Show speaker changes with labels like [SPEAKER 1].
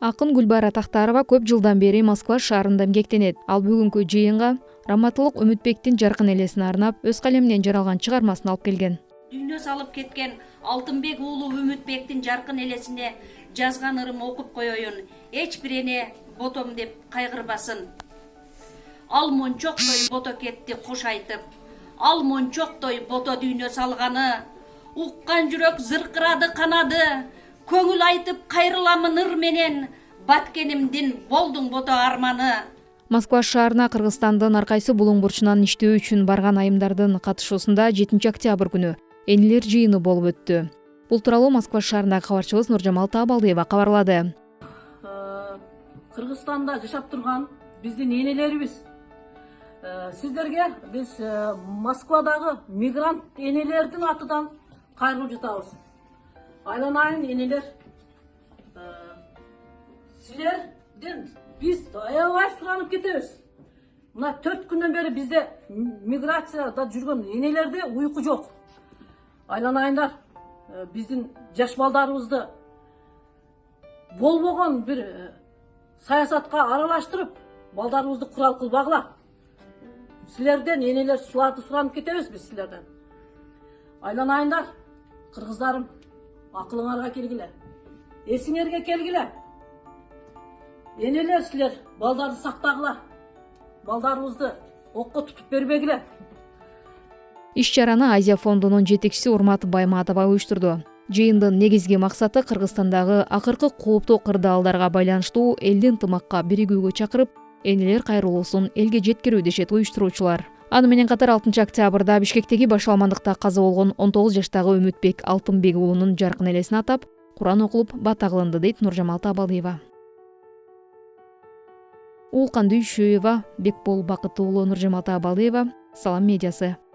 [SPEAKER 1] Акын Гүлбара Тактарова көп жылдан бери Москва шаарында эмгектенет. Ал бүгүнкү жыйынга Раматылык Үмүтбектин жаркын элесине арнап өз калеминен жаралган чыгармасын алып келген.
[SPEAKER 2] Дүйнө салып кеткен Алтынбек уулу Үмүтбектин жаркын элесине жазган ырым окуп коеюн. Эч бир эне ботом деп кайгырбасын. Ал мончоктой бото кетти кош айтып. Ал мончоктой бото дүйнө салганы. Уккан жүрөк зыркырады канады. Көңүл айтып кайрыламын ыр менен. Баткенимдин болдуң бото арманы.
[SPEAKER 1] Москва шаарына Кыргызстандын ар кайсы булуң бурчунан иштөө үчүн барган айымдардын катышуусунда 7 октябрь күнү энелер жыйыны болуп өттү. Бул тууралуу Москва шаарындагы кабарчыбыз Нуржамал Таабалдиева кабарлады.
[SPEAKER 3] Кыргызстанда жашап турган биздин энелерибиз, сиздерге биз Москвадагы мигрант энелердин атынан кайрылып жатабыз. Айланайын энелер, силерден биз аябай суранып кетебиз. Мына 4 күндөн бери бизде миграцияда жүргөн энелерде уйку жок. Айланайындар, биздин жаш балдарыбызды болбогон бир саясатка аралаштырып, балдарыбызды курал кылбагыла. Силерден энелер суранып кетебиз биз силерден. Айланайындар, кыргыздарым, акылыңарга келгиле. Эсиңерге келгиле. Энелер силер балдарды сактагыла. Балдарыбызды окко тутуп бербегиле.
[SPEAKER 1] Иш-чараны Азия фондунун жетекчиси Урмат Байматова уюштурду. Жыйындын негизги максаты Кыргызстандагы акыркы кооптуу кырдаалдарга байланыштуу элди ынтымакка биригүүгө чакырып, энелер кайрылуусун элге жеткирүү дешет уюштуруучулар. Аны менен катар 6 октябрда Бишкектеги башаламандыкта каза болгон 19 жаштагы Үмүтбек Алтынбек уулунун жаркын элесин атап, Куран окулуп бата кылынды, дейт Нуржамал Таабалдиева. Уулкан Дүйшөева, Бекбол Бакыт уулу, Нуржамал Таабалдиева, Салам медиасы.